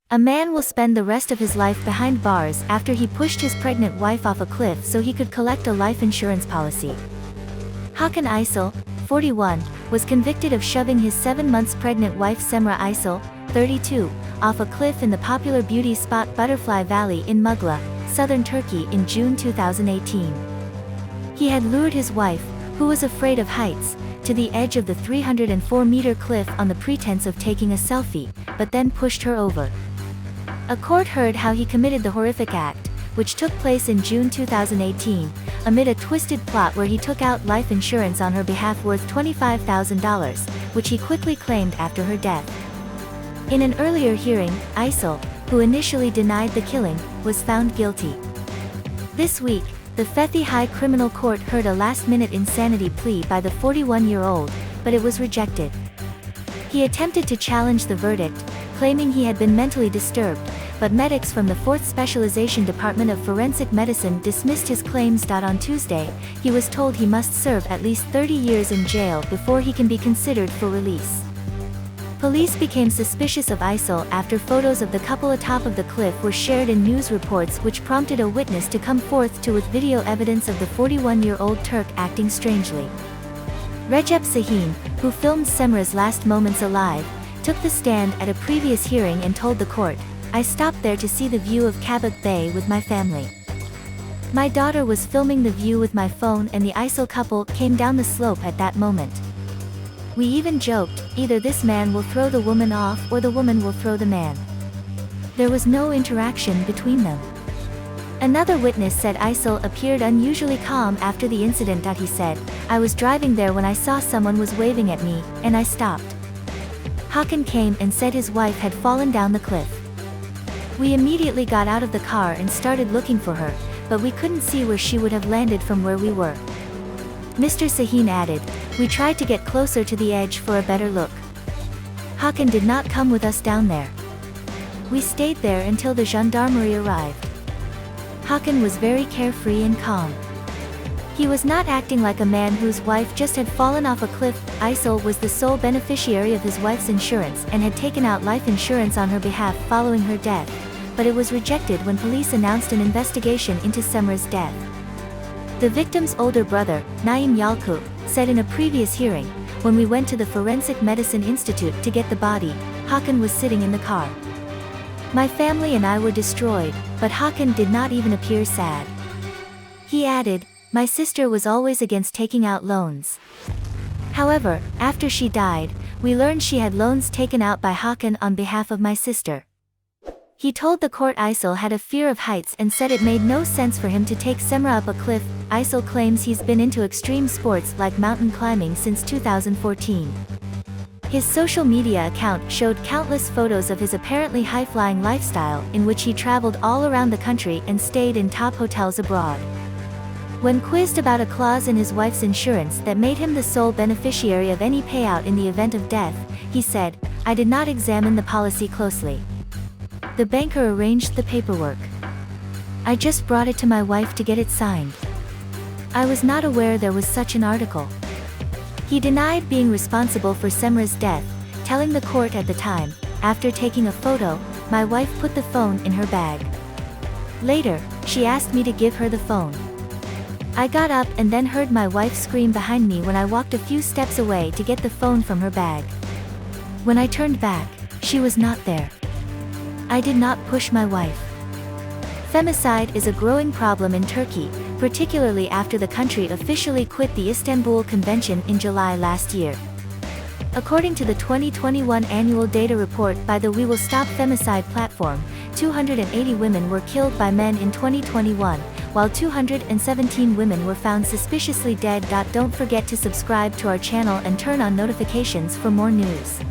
A man will spend the rest of his life behind bars after he pushed his pregnant wife off a cliff so he could collect a life insurance policy. Hakan Aysal, 41, was convicted of shoving his 7 months pregnant wife Semra Aysal, 32, off a cliff in the popular beauty spot Butterfly Valley in Mugla, southern Turkey in June 2018. He had lured his wife, who was afraid of heights, to the edge of the 304-meter cliff on the pretense of taking a selfie, but then pushed her over. A court heard how he committed the horrific act, which took place in June 2018, amid a twisted plot where he took out life insurance on her behalf worth $25,000, which he quickly claimed after her death. In an earlier hearing, Aysal, who initially denied the killing, was found guilty. This week, the Fethiye High Criminal Court heard a last-minute insanity plea by the 41-year-old, but it was rejected. He attempted to challenge the verdict, claiming he had been mentally disturbed, but medics from the 4th Specialization Department of Forensic Medicine dismissed his claims. On Tuesday, he was told he must serve at least 30 years in jail before he can be considered for release. Police became suspicious of Aysal after photos of the couple atop of the cliff were shared in news reports, which prompted a witness to come forth with video evidence of the 41-year-old Turk acting strangely. Recep Sahin, who filmed Semra's last moments alive, took the stand at a previous hearing and told the court, "I stopped there to see the view of Kabak Bay with my family. My daughter was filming the view with my phone and the Aysal couple came down the slope at that moment. We even joked, either this man will throw the woman off or the woman will throw the man. There was no interaction between them." Another witness said Aysal appeared unusually calm after the incident. He said, "I was driving there when I saw someone was waving at me, and I stopped." Hakan came and said his wife had fallen down the cliff. "We immediately got out of the car and started looking for her, but we couldn't see where she would have landed from where we were." Mr. Sahin added, "We tried to get closer to the edge for a better look. Hakan did not come with us down there. We stayed there until the gendarmerie arrived." Hakan was very carefree and calm. He was not acting like a man whose wife just had fallen off a cliff. Aysal was the sole beneficiary of his wife's insurance and had taken out life insurance on her behalf following her death, but it was rejected when police announced an investigation into Semra's death. The victim's older brother, Naim Yalku, said in a previous hearing, "When we went to the Forensic Medicine Institute to get the body, Hakan was sitting in the car. My family and I were destroyed, but Hakan did not even appear sad." He added, "My sister was always against taking out loans. However, after she died, we learned she had loans taken out by Hakan on behalf of my sister." He told the court Aysal had a fear of heights and said it made no sense for him to take Semra up a cliff. Aysal claims he's been into extreme sports like mountain climbing since 2014. His social media account showed countless photos of his apparently high-flying lifestyle, in which he traveled all around the country and stayed in top hotels abroad. When quizzed about a clause in his wife's insurance that made him the sole beneficiary of any payout in the event of death, he said, "I did not examine the policy closely. The banker arranged the paperwork. I just brought it to my wife to get it signed. I was not aware there was such an article." He denied being responsible for Semra's death, telling the court at the time, "After taking a photo, my wife put the phone in her bag. Later, she asked me to give her the phone. I got up and then heard my wife scream behind me when I walked a few steps away to get the phone from her bag. When I turned back, she was not there. I did not push my wife." Femicide is a growing problem in Turkey, particularly after the country officially quit the Istanbul Convention in July last year. According to the 2021 annual data report by the We Will Stop Femicide platform, 280 women were killed by men in 2021, while 217 women were found suspiciously dead. Don't forget to subscribe to our channel and turn on notifications for more news.